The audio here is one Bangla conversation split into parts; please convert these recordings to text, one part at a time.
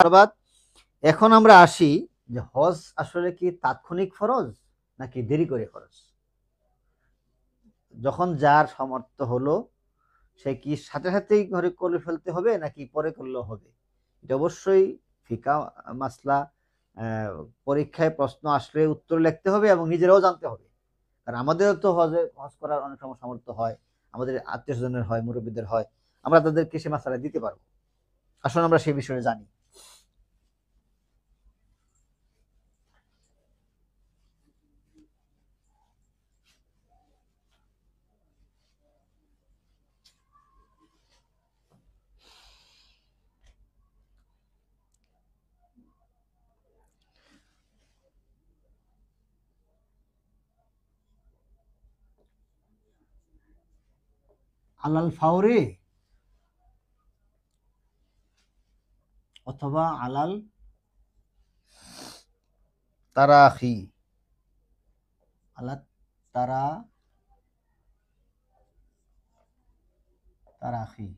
ধন্যবাদ। এখন আমরা আসি যে হজ আসলে কি তাৎক্ষণিক ফরজ নাকি দেরি করে ফরজ। যখন যার সামর্থ্য হলো সে কি সাথে সাথেই ঘরে করে ফেলতে হবে নাকি পরে করলেও হবে, এটা অবশ্যই ফিকা মাসলা। পরীক্ষায় প্রশ্ন আসলে উত্তর লিখতে হবে এবং নিজেরাও জানতে হবে, কারণ আমাদেরও তো হজ করার অনেক সময় সামর্থ্য হয়, আমাদের আত্মীয় স্বজনের হয়, মুরব্বীদের হয়, আমরা তাদেরকে সে মাসালা দিতে পারবো। আসলে আমরা সেই বিষয়ে জানি। আলাল ফাউরি অথবা আলাল তারাখি, আলাল তারা তারাখি,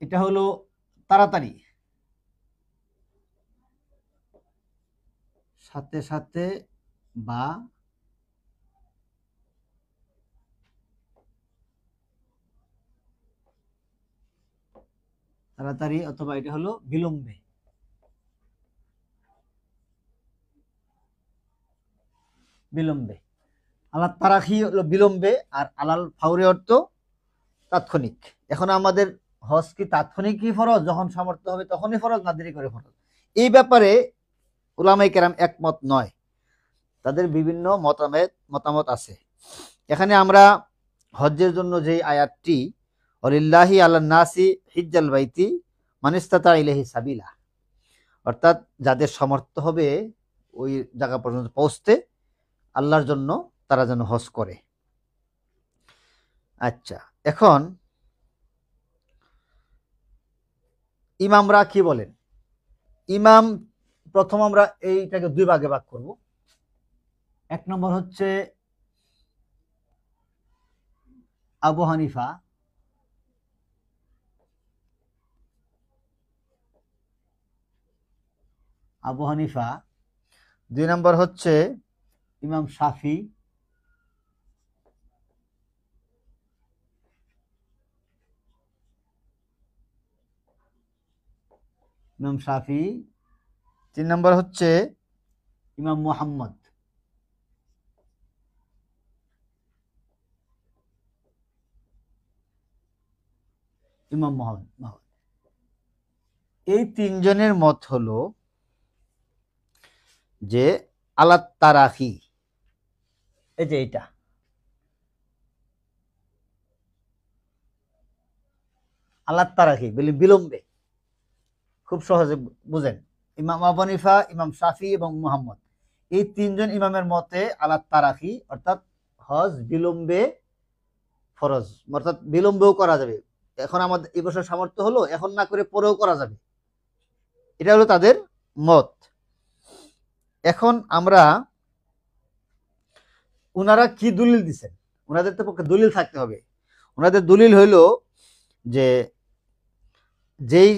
এটা হলো তাড়াতাড়ি, সাথে সাথে বা তাড়াতাড়ি, অথবা এটা হলো বিলম্বে। বিলম্বে আলাল তারাখি হলো বিলম্বে, আর আলাল ফাউরি অর্থ তাৎক্ষণিক। এখন আমাদের হজ কি তাৎক্ষণিকই ফরজ, যখন সামর্থ্য হবে তখনই ফরজ, না দেরি করে ফরজ? এই ব্যাপারে উলামায়ে কেরাম একমত নয়, তাদের বিভিন্ন মতামত আছে। এখানে আমরা হজ্জের জন্য যে আয়াতটি ওয়ালিল্লাহি আলান নাসি হিজ্জাল বাইতি মান ইসতাতা ইলাইহি সাবিলা, অর্থাৎ যাদের সামর্থ্য হবে ওই জায়গা পর্যন্ত পৌঁছতে, আল্লাহর জন্য তারা যেন হজ করে। আচ্ছা, এখন ইমামরা কি বলেন? ইমাম প্রথম আমরা এইটাকে দুই ভাগে ভাগ করব। এক নম্বর হচ্ছে আবু হানিফা, আবু হানিফা। দুই নম্বর হচ্ছে ইমাম শাফি, ইমাম শাফি। তিন নম্বর হচ্ছে ইমাম মুহাম্মদ। ইমাম মুহাম্মদ। এই তিনজনের মত হলো যে আলাত তারাখি, এই যে এইটা আলাত তারাখি বিলম্বে, খুব সহজে বুঝেন। ইমাম আবু হানিফা, ইমাম শাফি এবং মুহাম্মদ, এই তিনজন ইমামের মতে আলাত তারাখি অর্থাৎ হজ বিলম্বে ফরজ, অর্থাৎ বিলম্বেও করা যাবে। এখন আমাদের এই বছর সামর্থ্য হলো, এখন না করে পরেও করা যাবে, এটা হলো তাদের মত। এখন আমরা ওনারা কি দলিল দিচ্ছেন, ওনাদের তো পক্ষে দলিল থাকতে হবে। ওনাদের দলিল হইল যে যেই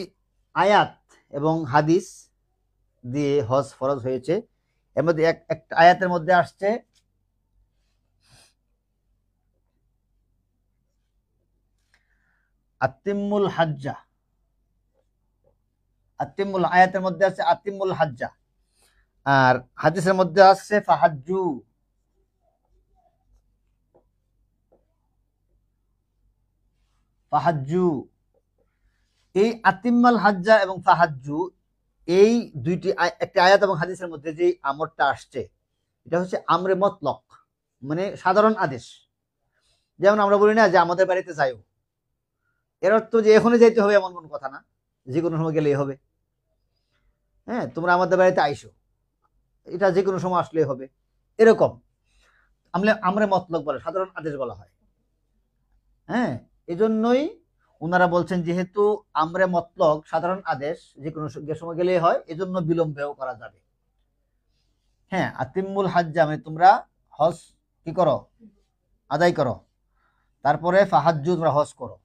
আয়াত এবং হাদিস দিয়ে হজ ফরজ হয়েছে, এর মধ্যে একটা আয়াতের মধ্যে আসছে আতিমুল হাজ্জা, আতিমুল, আয়াতের মধ্যে আছে আতিমুল হাজ্জা, আর হাদিসের মধ্যে আসছে ফাহাজ্জু। ফাহাজ্জু, এই আতিম্মাল হাজ্জা এবং ফাহাজ্জু, এই দুইটি একটি আয়াত এবং হাদিসের মধ্যে যে আমরটা আসছে, এটা হচ্ছে আমরে মতলক, মানে সাধারণ আদেশ। যেমন আমরা বলি না যে আমাদের বাড়িতে যাইও, এর অর্থ যে এখনই যাইতে হবে এমন কোনো কথা না, যে কোনো সময় গেলেই হবে। হ্যাঁ, তোমরা আমাদের বাড়িতে আইসো, এটা যে কোনো সময় আসলেই হবে, এরকম আমরে মতলক বলে, সাধারণ আদেশ বলা হয়। হ্যাঁ, এজন্যই ওনারা বলছেন যেহেতু আমরে মতলক সাধারণ আদেশ, যে কোনো সময় গেলেই হয়, এজন্য বিলম্বেও করা যাবে। হ্যাঁ, আতিমুল হাজ্জা মানে তোমরা হজ কি করো, আদায় করো, তারপরে ফাহাজ্জু তোমরা হজ করো।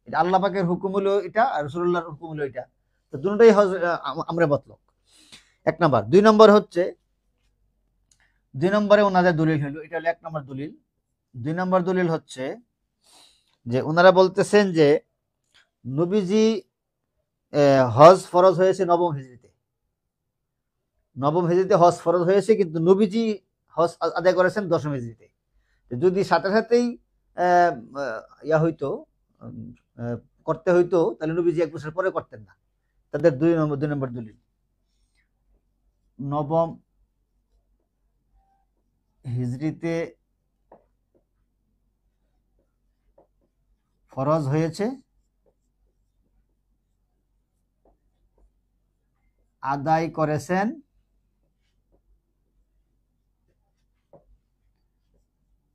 এটা আল্লাহ পাকের হুকুম হলো এটা, আর রাসূলুল্লাহর হুকুম হলো এটা। তো দুটোই আমরে মতলক, 1 নম্বর। 2 নম্বর হচ্ছে, 2 নম্বরে ওনাদের দলিল হলো, এটা হলো 1 নম্বর দলিল। 2 নম্বর দলিল হচ্ছে যে ওনারা বলতেছেন যে নবীজি হজ ফরজ হয়েছে নবম হিজরিতে, নবম হিজরিতে হজ ফরজ হয়েছে, কিন্তু নবীজি হজ আদায় করেছেন দশম হিজরিতে। যদি সাথে সাথেই ইয়া হইতো, করতে হইতো, তাহলে নবীজি 1 বছর পরে করতেন না। তাদের 2 নম্বর দলিল, নবম হিজরিতে ফরজ হয়েছে, আদায় করেছেন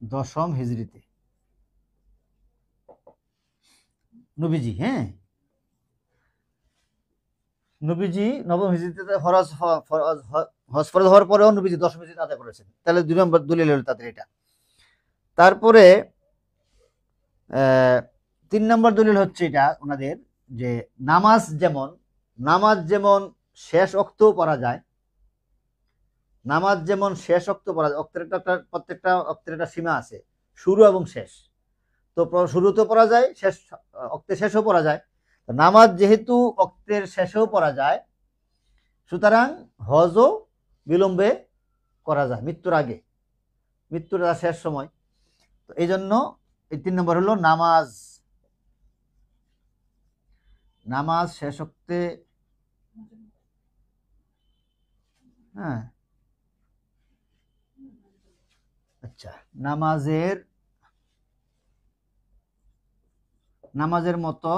দশম হিজরিতে নবীজি। হ্যাঁ, নবীজি নবম হিজরিতে হজ ফরজ হওয়ার পরেও নবীজি দশম হিজরিতে আদায় করেছেন, তাহলে 2 নম্বর দলিল হলো তাদের এটা। তারপরে 3 নম্বর দলিল হচ্ছে এটা ওনাদের, যে নামাজ যেমন শেষ অক্তেও পড়া যায়, নামাজ যেমন শেষ অক্ত পড়া যায়, প্রত্যেকটা অক্তের একটা সীমা আছে, শুরু এবং শেষ। তো শুরুতেও পড়া যায়, শেষ অক্তের শেষেও পড়া যায়। নামাজ যেহেতু অক্তের শেষেও পড়া যায়, সুতরাং হজও বিলম্বে করা যায়, মৃত্যুর আগে, মৃত্যুর শেষ সময়। তো এই জন্য এই 3 নম্বর হলো নামাজ শেষ অক্তে, হ্যাঁ, আচ্ছা, নামাজের মতো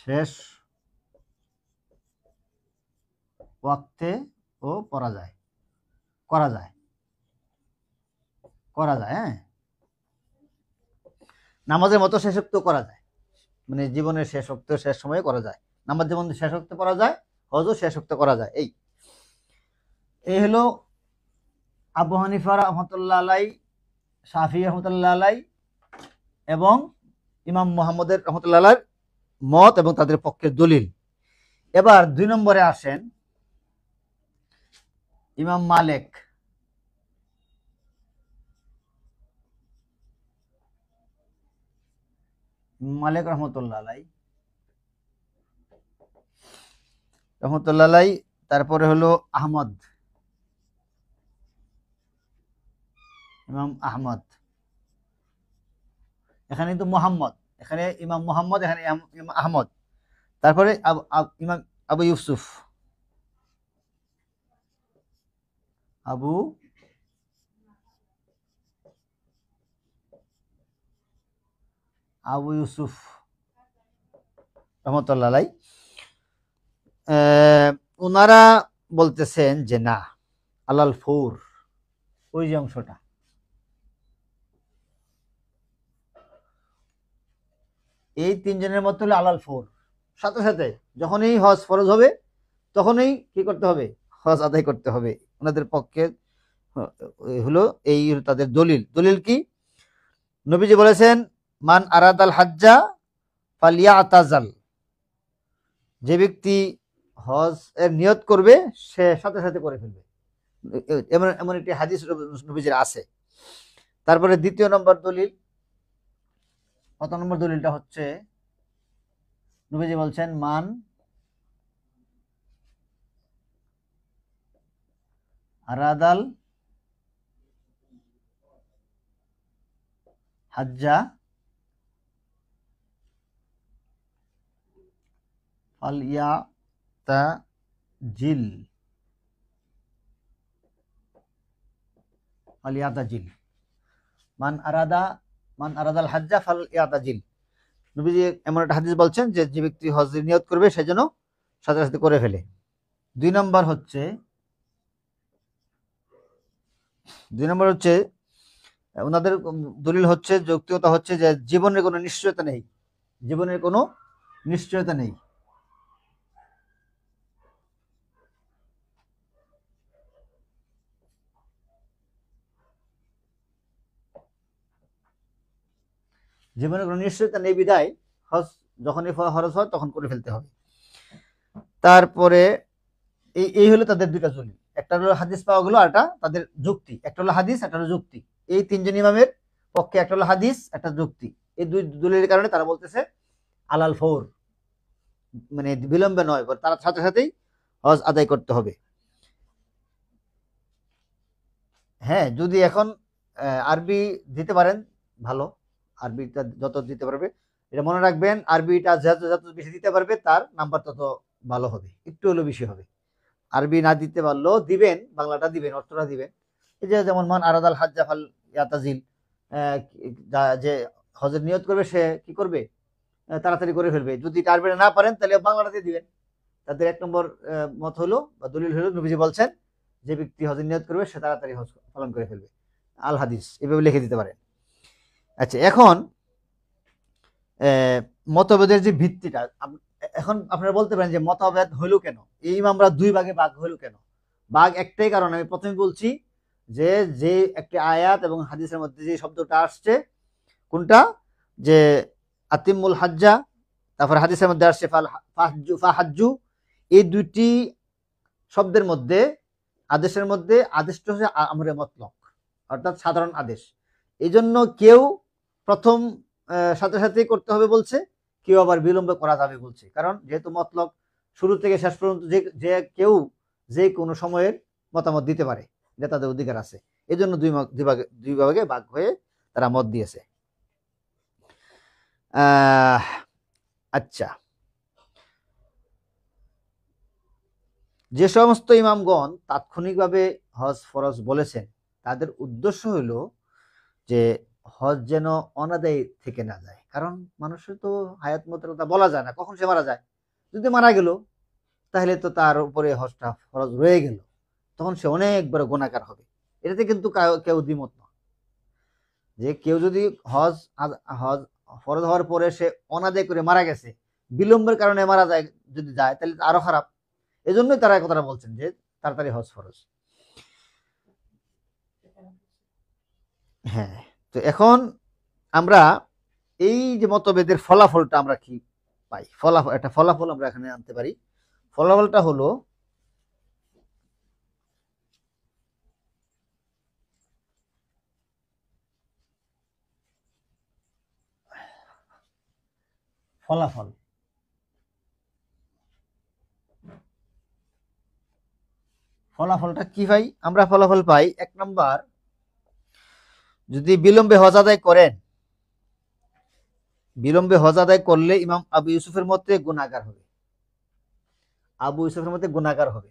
শেষ ওয়াক্তে ও পড়া যায়, করা যায়, হ্যাঁ, নামাজের মতো শেষ ওয়াক্ত করা যায়, মানে জীবনের শেষ ওয়াক্ত শেষ সময়ে করা যায়। নামাজ যেমন শেষ ওয়াক্তে পড়া যায়, হজও শেষ ওয়াক্তে করা যায়। এই হলো আবু হানিফা রহমতুল্লাহ আলাই, শাফি রহমতুল্লাহ আলাই এবং ইমাম মুহাম্মদের রহমতুল্লাহ আলাইর মত এবং তাদের পক্ষের দলিল। এবার 2 নম্বরে আসেন ইমাম মালিক রহমতুল্লাহ আলাই, তারপরে হলো ইমাম আহমদ, এখানে কিন্তু মোহাম্মদ, এখানে ইমাম মোহাম্মদ, এখানে ইমাম আহমদ। তারপরে ইমাম আবু ইউসুফ, আবু ইউসুফ রহমতুল্লাহ আলাই। ওনারা বলতেছেন যে না, আলাল ফৌর, ওই যে অংশটা, এই 3 জনের মত হলো আলাল ফৌর, সাথে সাথে যখনই হজ ফরজ হবে তখনই কি করতে হবে, হজ আদায় করতে হবে। ওনাদের পক্ষে হলো এই তাদের দলিল কি? নবীজি বলেছেন, মান আরাদাল হাজ্জা ফালিয়াতাজাল, যে ব্যক্তি হজ এর নিয়ত করবে সে সাথে সাথে করে ফেলবে, এমন এমন একটি হাদিস নবীজির আছে। তারপরে 2 নম্বর দলিল, কত নম্বর দলিলটা হচ্ছে, নবীজি বলছেন মান আরাদাল হাজ্জা ফালিয়াতাজিল, মান আরাদাল হাজ্জা ফালিয়াতাজিল। নবীজি এমন একটা হাদিস বলছেন যে যে ব্যক্তি হজের নিয়ত করবে সে যেন সাথে সাথে করে ফেলে। 2 নম্বর হচ্ছে ওনাদের দলিল হচ্ছে, যৌক্তিকতা হচ্ছে যে জীবনের কোনো নিশ্চয়তা নেই, জীবনের কোনো নিশ্চয়তা নেই। জীবনে কোনো নিশ্চয়তা নেই বিদায় হজ যখনই ফরজ হয় তখন করে ফেলতে হবে। তারপরে এই হলো তাদের দুইটা দলিল, একটা হলো হাদিস পাওয়া গেলো, আরটা তাদের যুক্তি। একটা হলো হাদিস, একটা হলো যুক্তি। এই তিনজন ইমামের পক্ষে একটা হলো হাদিস, একটা যুক্তি। এই দুই দলিলের কারণে তারা বলতেছে আলাল ফৌর, মানে বিলম্বে নয়, তারা সাথে সাথেই হজ আদায় করতে হবে। হ্যাঁ, যদি এখন আরবি দিতে পারেন ভালো, আরবিটা যত দিতে পারবে, এটা মনে রাখবেন, আরবিটা যত যত বেশি দিতে পারবে তার নাম্বার তত ভালো হবে, একটু হলেও বেশি হবে। আরবি না দিতে পারলেও দিবেন, বাংলাটা দিবেন, অর্থটা দিবেন। এই যে যেমন মান আরাদাল হাজ্জাফাল ইয়াতাজিল, যে হজের নিয়ত করবে সে কি করবে, তাড়াতাড়ি করে ফেলবে। যদি আরবিটা না পারেন তাহলে বাংলাটাতে দিবেন। তাদের এক নম্বর মত হলো বা দলিল হলো, নবীজি বলছেন যে ব্যক্তি হজের নিয়ত করবে সে তাড়াতাড়ি হজ পালন করে ফেলবে। আল হাদিস এভাবে লিখে দিতে পারেন। আচ্ছা, এখন মতভেদের যে ভিত্তিটা, এখন আপনারা বলতে পারেন যে মতভেদ হইল কেন, এই ইমামরা দুই ভাগে ভাগ হইল কেন? ভাগ একটাই কারণ, আমি প্রথমে বলছি যে যে একটি আয়াত এবং হাদিসের মধ্যে যে শব্দটা আসছে, কোনটা, যে আতিমুল হাজ্জা, তারপর হাদিসের মধ্যে আসছে ফাহাজ্জু, এই দুইটি শব্দের মধ্যে, আদেশের মধ্যে আদেশটা হচ্ছে আমরে মতলক, অর্থাৎ সাধারণ আদেশ। এই জন্য কেউ প্রথম সাথে সাথেই করতে হবে বলছে, কেউ আবার বিলম্বে করা যাবে বলছে। কারণ যেহেতু মতলক শুরু থেকে শেষ পর্যন্ত যে কেউ যে কোনো সময়ের মতামত দিতে পারে, এটা তাদের অধিকার আছে। এই জন্য দুই ভাগে ভাগ হয়ে তারা মত দিয়েছে। আচ্ছা, যে সমস্ত ইমামগণ তাৎক্ষণিকভাবে হজ ফরজ বলেছেন, তাদের উদ্দেশ্য হইল যে হজ যেন অনাদায়ী থেকে না যায়। কারণ মানুষের তো হায়াত মতটা বলা যায় না, কখন সে মারা যায়। যদি মারা গেল তাহলে তো তার উপরে হজটা ফরজ রয়ে গেল, তখন সে অনেক বড় গুনাহগার হবে। এটাতে কিন্তু কেউ দ্বিমত না, যে কেউ যদি হজ হজ ফরজ হওয়ার পরে সে অনাদায় করে মারা গেছে, বিলম্বের কারণে মারা যায়, যদি যায় তাহলে আরো খারাপ। এজন্যই তারা কথাটা বলছেন যে তাড়াতাড়ি হজ ফরজ। হ্যাঁ, তো এখন আমরা এই যে মতভেদের ফলাফলটা আমরা কি পাই, একটা ফলাফল আমরা এখানে আনতে পারি। ফলাফলটা হলো, ফলাফলটা কি ভাই? আমরা ফলাফল পাই, এক নম্বর, যদি বিলম্বে হজ আদায় করেন, বিলম্বে হজ আদায় করলে ইমাম আবু ইউসুফের মতে গুনাহগার হবে, আবু ইউসুফের মতে গুনাহগার হবে।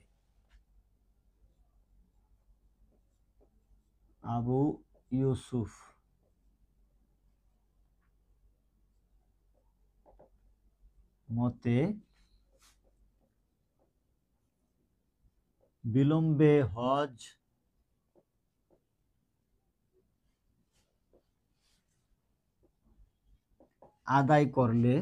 আবু ইউসুফ মতে বিলম্বে হজ আদায় করলে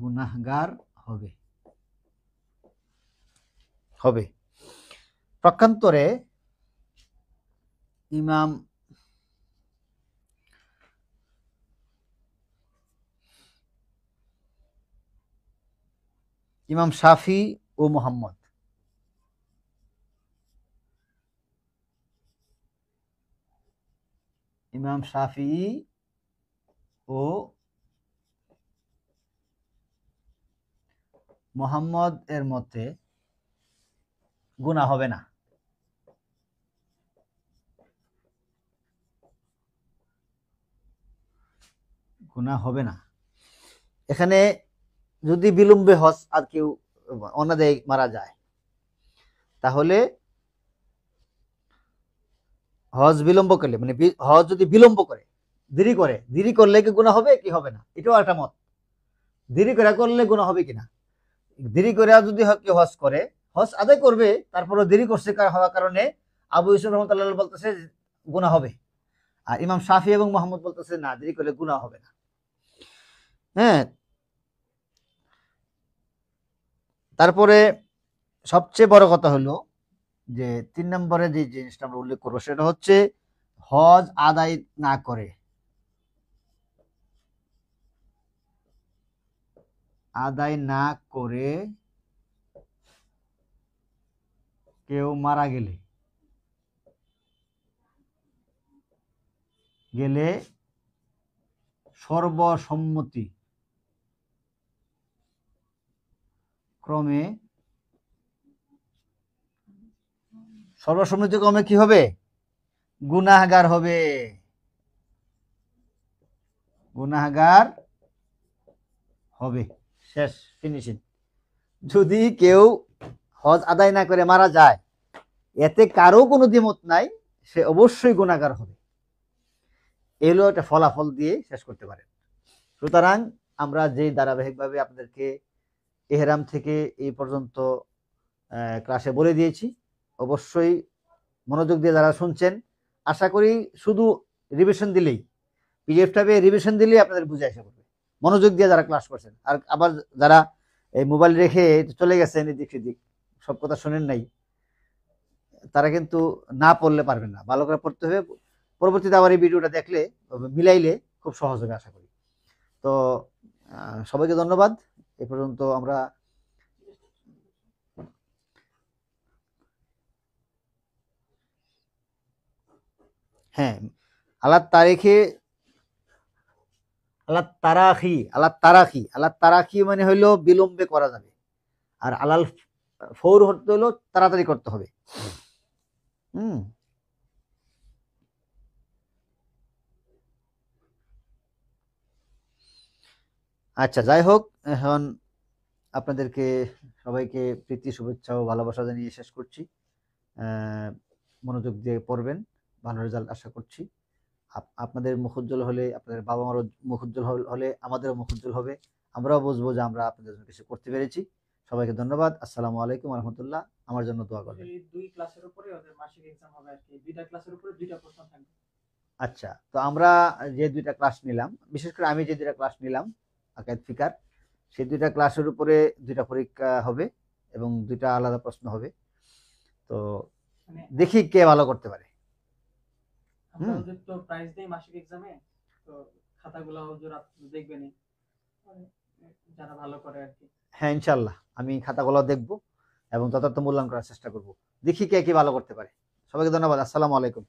গুনাহগার হবে। পক্ষান্তরে ইমাম শাফি ও মুহাম্মদ, ইমাম শাফি ও মুহাম্মদ এর মতে গুনাহ হবে না। গুনাহ হবে না। এখানে যদি বিলম্বে হজ আর কেউ অনাদায়ে মারা যায়, তাহলে হজ বিলম্ব করলে, মানে হজ যদি বিলম্ব করে, দেরি করলে কি গুনাহ হবে কি হবে না, এটাও একটা মত। দেরি করে করলে গুনাহ হবে কিনা, দেরি করে যদি কেউ হজ করে, হজ আদায় করবে, তারপরে দেরি করছে হওয়ার কারণে আবু ইউসুফ রহমতুল্লাহ বলতেছে গুনাহ হবে, আর ইমাম শাফি এবং মোহাম্মদ বলতেছে না, দেরি করলে গুনাহ হবে না। হ্যাঁ, তারপরে সবচেয়ে বড় কথা হলো যে 3 নম্বরে যে জিনিসটা আমরা উল্লেখ করবো সেটা হচ্ছে হজ আদায় না করে কেউ মারা গেলে সর্বসম্মতি ক্রমে কি হবে? গুনাহগার হবে। শেষ, ফিনিশিং। যদি কেউ হজ আদায় না করে মারা যায়, এতে কারো কোনো দ্বিমত নাই, সে অবশ্যই গুনাহগার হবে। এগুলো একটা ফলাফল দিয়ে শেষ করতে পারেন। সুতরাং আমরা যে ধারাবাহিকভাবে আপনাদেরকে এহরাম থেকে এই পর্যন্ত ক্লাসে বলে দিয়েছি, অবশ্যই মনোযোগ দিয়ে যারা শুনছেন, আশা করি শুধু রিভিশন দিলেই, পিডিএফটা রিভিশন দিলেই আপনাদের বুঝে আসা করবে, মনোযোগ দিয়ে যারা ক্লাস করছেন। আর আবার যারা এই মোবাইল রেখে চলে গেছেন এদিক সেদিক, সব কথা শোনেন নাই, তারা কিন্তু না পড়লে পারবেন না, ভালো করে পড়তে হবে। পরবর্তীতে আবার এই ভিডিওটা দেখলে মিলাইলে খুব সহজ হবে আশা করি। তো সবাইকে ধন্যবাদ। এ পর্যন্ত আমরা হ্যাঁ, আলাদ তারাখি মানে হইলো বিলম্বে করা যাবে, আর আলাল ফৌর হতে হলো তাড়াতাড়ি করতে হবে। আচ্ছা, যাই হোক, এখন আপনাদেরকে সবাইকে প্রীতি, শুভেচ্ছা ও ভালোবাসা জানিয়ে শেষ করছি। মনোযোগ দিয়ে পড়বেন, ভালো রেজাল্ট আশা করছি। আপনাদের মুখ উজ্জ্বল হলে, আপনাদের বাবা মারও মুখ উজ্জ্বল হলে আমাদেরও মুখ উজ্জ্বল হবে, আমরাও বুঝবো যে আমরা আপনাদের জন্য কিছু করতে পেরেছি। সবাইকে ধন্যবাদ। আসসালামু আলাইকুম ওয়া রাহমাতুল্লাহ। আমার জন্য দোয়া করবেন। এই দুই ক্লাসের উপরে ওদের মাসিক এক্সাম হবে আর কি, দুইটা ক্লাসের উপরে দুইটা প্রশ্ন থাকবে। আচ্ছা, তো আমরা যে দুইটা ক্লাস নিলাম, বিশেষ করে আমি যে দুইটা ক্লাস নিলাম আকায়েদ ফিকার, সেই দুইটা ক্লাসের উপরে দুইটা পরীক্ষা হবে এবং দুইটা আলাদা প্রশ্ন হবে। তো দেখি কে ভালো করতে পারে। আমরা ওদের তো প্রাইজ দেই মাসিক এক্সামে, তো খাতাগুলো ওদের দেখবেন যারা ভালো করে আর কি। হ্যাঁ, ইনশাআল্লাহ আমি খাতাগুলো দেখবো এবং যথার্থ মূল্যায়ন করার চেষ্টা করব। দেখি কে কি ভালো করতে পারে। সবাইকে ধন্যবাদ। আসসালামু আলাইকুম।